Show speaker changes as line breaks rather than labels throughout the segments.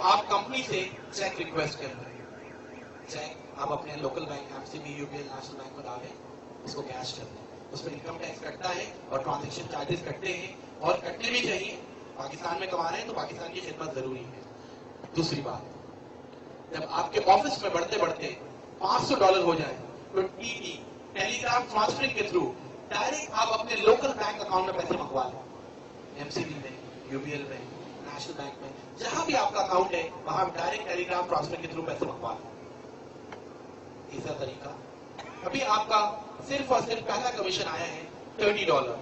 آپ کمپنی سے check request کر رہے ہیں. چیک آپ اپنے local bank MCB UBL national bank میں ڈالیں, اس کو کیش کر دیں. اس پر انکم ٹیکس کٹتا ہے اور ٹرانزیکشن چارجز کٹتے ہیں, اور کٹنے بھی چاہیے. پاکستان میں کما رہے ہیں تو پاکستان کی خدمت ضروری ہے. دوسری بات, جب آپ کے آفس میں بڑھتے بڑھتے $500 ہو جائے تو ٹیلی گرام ٹرانسفرنگ کے تھرو ڈائریکٹ آپ اپنے لوکل بینک اکاؤنٹ میں پیسے منگوا لیں. MCB میں, UBL میں, نیشنل بینک میں, جہاں بھی آپ کا اکاؤنٹ ہے وہاں ڈائریکٹ ٹیلی گرام ٹرانسفر کے تھرو پیسے منگوا لیں. تیسرا طریقہ, ابھی آپ کا صرف اور صرف پہلا کمیشن آیا ہے $30.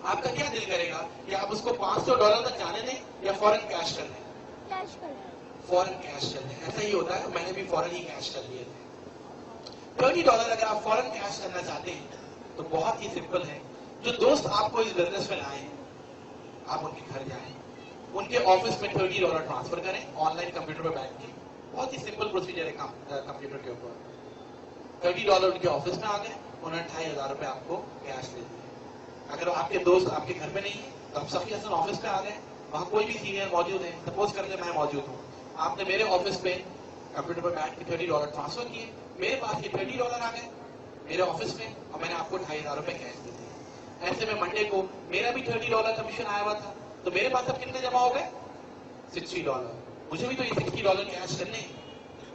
آپ کا کیا دل کرے گا کہ آپ اس کو $500 تک جانے دیں یا فوراً کیش کر دیں؟
کیش کر دیں.
فوراً کیش کر دیں. ایسا ہی ہوتا ہے, میں نے بھی فوراً ہی کیش کر لیے تھے. $30 اگر آپ فوراً کیش کرنا چاہتے ہیں تو بہت ہی سمپل ہے. جو دوست آپ کو اس بزنس میں لائے ہیں, آپ ان کے گھر جائیں, ان کے آفس میں $30 ٹرانسفر کریں آن لائن کمپیوٹر پہ بیٹھ کے. بہت ہی سمپل پروسیجر ہے کمپیوٹر کے اوپر. $30 ان کے آفس میں آ گئے, انہوں نے $2500 آپ کو کیش دے دیے. اگر آپ کے دوست آپ کے گھر پہ نہیں ہے تو آپ سفی حسن آفس پہ آ گئے, وہاں کوئی بھی سینئر موجود ہے, سپوز کر لیں میں موجود ہوں, آپ نے میرے آفس پہ کمپیوٹر پر بیٹھ کے $30 ٹرانسفر کیے, میرے پاس یہ $30 آ گئے میرے آفس میں, اور میں نے آپ کو $2500 کیش دے دیے. ایسے میں منڈے کو میرا بھی $30 کمیشن آیا ہوا تھا, تو میرے پاس اب کتنے جمع ہو گئے؟ $60. مجھے بھی تو یہ $60 کیش کرنے ہیں.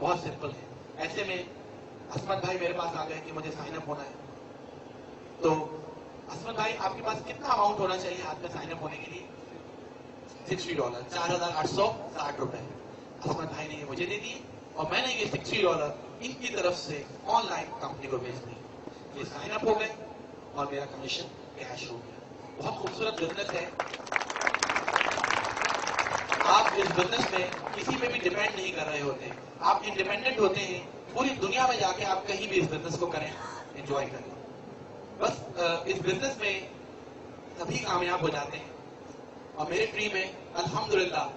بہت سمپل ہے. ایسے میں عصمت بھائی میرے پاس آ گئے کہ مجھے سائن اپ ہونا ہے. تو عصمت بھائی آپ کے پاس کتنا اماؤنٹ ہونا چاہیے ہاتھ میں سائن اپ ہونے کے لیے؟ $60, $4860. عصمت بھائی نے یہ مجھے دے دیے, اور میں نے یہ $60 ان کی طرف سے آن لائن کمپنی کو بھیج دی. یہ سائن اپ ہو گئے اور میرا کمیشن کیش ہو گیا. بہت خوبصورت بزنس ہے. آپ اس بزنس میں کسی پہ بھی ڈیپینڈ نہیں کر رہے ہوتے, آپ انڈیپینڈنٹ ہوتے ہیں. پوری دنیا میں جا کے آپ کہیں بھی اس بزنس کو کریں, انجوائے کریں. بس اس بزنس میں سبھی کامیاب ہو جاتے ہیں, اور میرے ٹیم میں الحمدللہ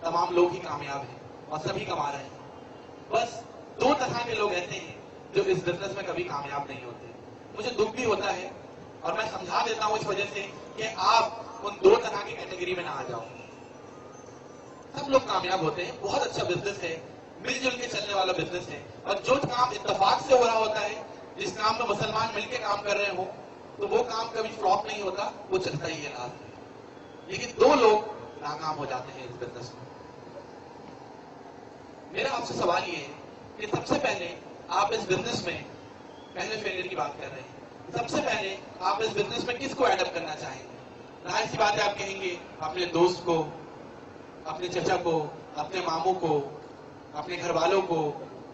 تمام لوگ ہی کامیاب ہیں اور سبھی کما رہے ہیں. بس 2 طرح کے لوگ ایسے ہیں جو اس بزنس میں کبھی کامیاب نہیں ہوتے. مجھے دکھ بھی ہوتا ہے, اور میں سمجھا دیتا ہوں اس وجہ سے کہ آپ ان 2 طرح کی کیٹیگری میں نہ آ جاؤ. سب لوگ کامیاب ہوتے ہیں, بہت اچھا بزنس ہے, مل جل کے چلنے والا بزنس ہے, اور جو کام اتفاق سے ہو رہا ہوتا ہے, جس کام میں مسلمان مل کے کام کر رہے ہوں, تو وہ کام کبھی فلاپ نہیں ہوتا, وہ چلتا ہی ہے رات میں. لیکن 2 لوگ ناکام ہو جاتے ہیں اس بزنس میں. میرا آپ سے سوال یہ ہے کہ سب سے پہلے آپ اس بزنس میں پہلے فیلئر کی بات کر رہے ہیں, سب سے پہلے آپ اس بزنس میں کس کو ایڈ اپ کرنا چاہیں گے؟ ظاہر سی بات ہے آپ کہیں گے اپنے دوست کو, اپنے چچا کو, اپنے ماموں کو, اپنے گھر والوں کو,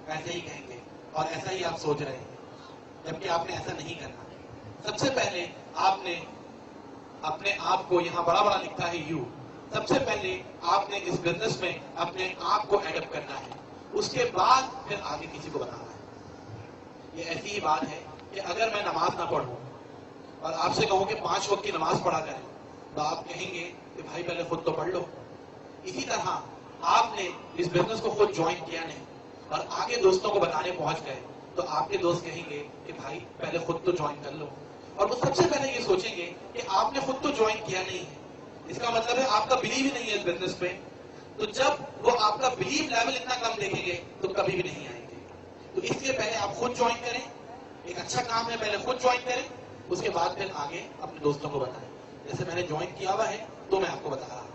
ایسے ہی کہیں گے, اور ایسا ہی آپ سوچ رہے ہیں, جبکہ آپ نے ایسا نہیں کرنا. سب سے پہلے آپ نے اپنے آپ کو, یہاں بڑا بڑا لکھا ہے یو, سب سے پہلے آپ نے اس بزنس میں اپنے آپ کو ایڈ اپ کرنا ہے, اس کے بعد پھر آگے کسی کو بتانا ہے. یہ ایسی ہی بات ہے کہ اگر میں نماز نہ پڑھوں اور آپ سے کہوں کہ 5 وقت کی نماز پڑھا کریں, تو آپ کہیں گے کہ بھائی پہلے خود تو پڑھ لو. اسی طرح آپ نے اس بزنس کو خود جوائن کیا نہیں اور آگے دوستوں کو بتانے پہنچ گئے, تو آپ کے دوست کہیں گے کہ بھائی پہلے خود تو جوائن کر لو. اور وہ سب سے پہلے یہ سوچیں گے کہ آپ نے خود تو جوائن کیا نہیں ہے, اس کا مطلب ہے آپ کا بلیو ہی نہیں ہے اس بزنس پہ. تو جب وہ آپ کا بلیو لیول اتنا کم دیکھیں گے تو کبھی بھی نہیں آئیں گے. تو اس لیے پہلے آپ خود جوائن کریں, ایک اچھا کام ہے, پہلے خود جوائن کریں, اس کے بعد پھر آگے اپنے دوستوں کو بتائیں. جیسے میں نے جوائن کیا ہوا ہے تو میں آپ کو بتا رہا ہوں.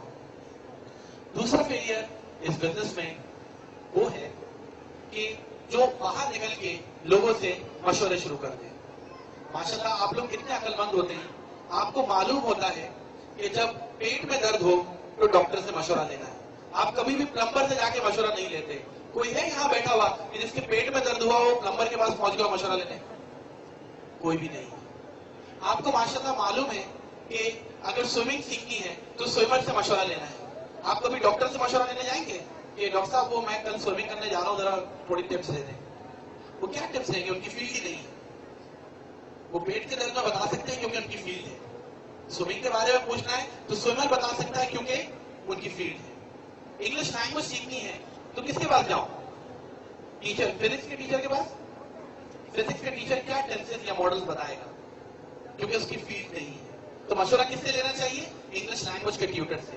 دوسرا فیلئر اس بزنس میں وہ ہے کہ جو باہر نکل کے لوگوں سے مشورے شروع کر دیں. ماشاءاللہ آپ لوگ کتنے عقل مند ہوتے ہیں, آپ کو معلوم ہوتا ہے کہ جب پیٹ میں درد ہو تو ڈاکٹر سے مشورہ لینا ہے. آپ کبھی بھی پلمبر سے جا کے مشورہ نہیں لیتے. کوئی ہے یہاں بیٹھا ہوا کہ جس کے پیٹ میں درد ہوا ہو پلمبر کے پاس پہنچ گیا مشورہ لینے؟ کوئی بھی نہیں. آپ کو ماشاءاللہ معلوم ہے کہ اگر سوئمنگ سیکھنی ہے تو سوئمر سے مشورہ لینا ہے. آپ کبھی ڈاکٹر سے مشورہ لینے جائیں گے کہ ڈاکٹر صاحب وہ میں کل سوئمنگ کرنے جا رہا ہوں, ذرا تھوڑی ٹپس دے دیں. وہ کیا ٹپس دیں گے, ان کی فیلڈ ہی نہیں ہے. وہ پیٹ کے درد میں بتا سکتے ہیں کیونکہ ان کی فیلڈ ہے. سوئمنگ کے بارے میں پوچھنا ہے تو سوئمر بتا سکتا ہے کیونکہ ان کی فیلڈ ہے. انگلش لینگویج سیکھنی ہے تو کس کے پاس جاؤں؟ ٹیچر, فزکس کے ٹیچر کے پاس. فزکس کے ٹیچر کیا ٹینسز یا ماڈلز بتائے گا کیونکہ اس کی فیلڈ نہیں ہے. تو مشورہ کس سے لینا چاہیے؟ انگلش لینگویج کے ٹیوٹر سے.